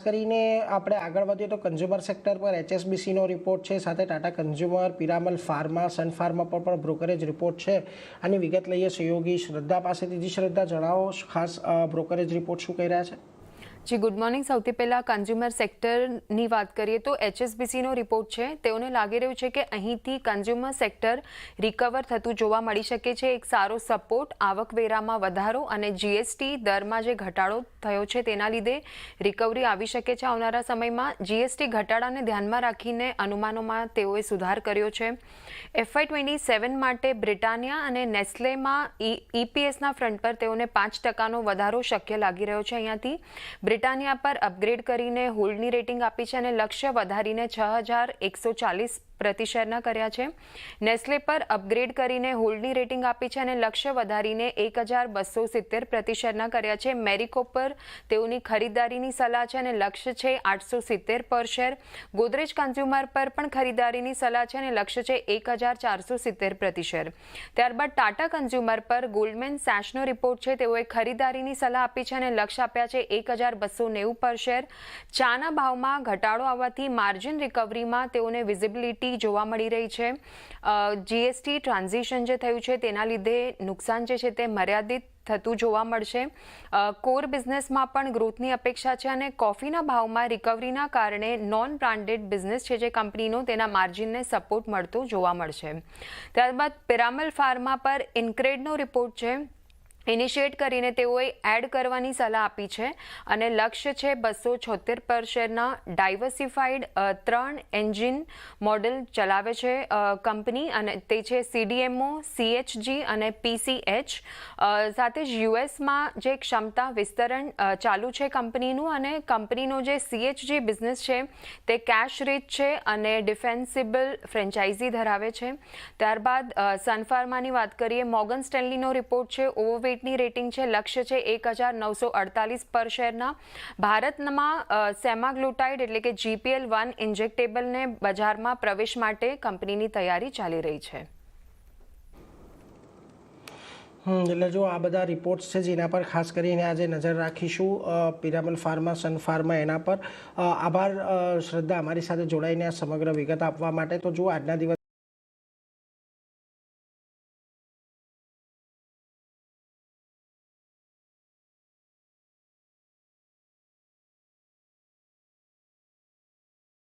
કરીને આપણે આગળ વધીએ તો કન્ઝ્યુમર સેક્ટર પર HSBCનો રિપોર્ટ છે, સાથે Tata consumer, Piramal pharma, Sun Pharma પર પણ બ્રોકરેજ રિપોર્ટ છે. આની વિગત લઈએ સહયોગી શ્રદ્ધા પાસેથી. જી શ્રદ્ધા, જણાવો ખાસ બ્રોકરેજ રિપોર્ટ શું કહી રહ્યા છે? જી ગુડ મોર્નિંગ. સૌથી પહેલાં કન્ઝ્યુમર સેક્ટરની વાત કરીએ તો HSBCનો રિપોર્ટ છે. તેઓને લાગી રહ્યું છે કે અહીંથી કન્ઝ્યુમર સેક્ટર રિકવર થતું જોવા મળી શકે છે. એક સારો સપોર્ટ, આવકવેરામાં વધારો અને GST દરમાં જે ઘટાડો થયો છે તેના લીધે રિકવરી આવી શકે છે આવનારા સમયમાં. GST ઘટાડાને ધ્યાનમાં રાખીને અનુમાનોમાં તેઓએ સુધાર કર્યો છે. FY27 માટે બ્રિટાનિયા અને નેસ્લેમાં EPSના ફ્રન્ટ પર તેઓને 5% વધારો શક્ય લાગી રહ્યો છે. અહીંયાથી બ્રિટાનિયા પર અપગ્રેડ કરીને હોલ્ડની રેટિંગ આપી છે અને લક્ષ્ય વધારીને 6140 પ્રતિ શેરના કર્યા છે. નેસ્લે પર અપગ્રેડ કરીને હોલ્ડની રેટિંગ આપી છે અને લક્ષ્ય વધારીને 1270 પ્રતિ શેરના કર્યા છે. મેરિકો પર તેઓની ખરીદારીની સલાહ છે અને લક્ષ્ય છે 870 પર શેર. ગોદરેજ કન્ઝ્યુમર પર પણ ખરીદારીની સલાહ છે અને લક્ષ્ય છે 1470 પ્રતિ શેર. ત્યારબાદ ટાટા કન્ઝ્યુમર પર ગોલ્ડમેન સેશનો રિપોર્ટ છે. તેઓએ ખરીદારીની સલાહ આપી છે અને લક્ષ્ય આપ્યા છે 1290 પર શેર. ચાના ભાવમાં ઘટાડો આવવાથી માર્જિન રિકવરીમાં તેઓને વિઝિબિલિટી જોવા મળી રહી છે. GST ટ્રાન્ઝિશન જે થયું છે તેના લીધે નુકસાન જે છે તે મર્યાદિત થતું જોવા મળશે. કોર બિઝનેસમાં પણ ગ્રોથની અપેક્ષા છે અને કોફીના ભાવમાં રિકવરીના કારણે નોન બ્રાન્ડેડ બિઝનેસ છે જે કંપનીનો તેના માર્જિનને સપોર્ટ મળતો જોવા મળશે. ત્યારબાદ પિરામલ ફાર્મા પર ઇન્ક્રેડનો રિપોર્ટ છે. ઇનિશિએટ કરીને તેઓએ એડ કરવાની સલાહ આપી છે અને લક્ષ્ય છે 276 પર શેરના. ડાયવર્સિફાઈડ 3 એન્જિન મોડેલ ચલાવે છે કંપની અને તે છે CDMO, CHG અને PCH. સાથે જ યુએસમાં જે ક્ષમતા વિસ્તરણ ચાલુ છે કંપનીનું અને કંપનીનો જે CHG બિઝનેસ છે તે કેશ રીચ છે અને ડિફેન્સિબલ ફ્રેન્ચાઇઝી ધરાવે છે. ત્યારબાદ સનફાર્માની વાત કરીએ. મોર્ગન સ્ટેનલીનો રિપોર્ટ છે. ઓવરવેટ ની રેટિંગ છે. લક્ષ્ય છે 1948 પર શેરના. ભારતમાં સેમાગ્લુટાઇડ એટલે કે GPL1 ઇન્જેક્ટેબલને બજારમાં પ્રવેશ માટે કંપનીની તૈયારી ચાલી રહી છે. એટલે જો આ બધા રિપોર્ટ્સ છે જેના પર ખાસ કરીને આજે નજર રાખીશું, પિરામલ ફાર્મા, સન ફાર્મા, એના પર. આભાર શ્રદ્ધા, અમારી સાથે જોડાઈને આ સમગ્ર વિગત આપવા માટે. તો જો આજના દિવસ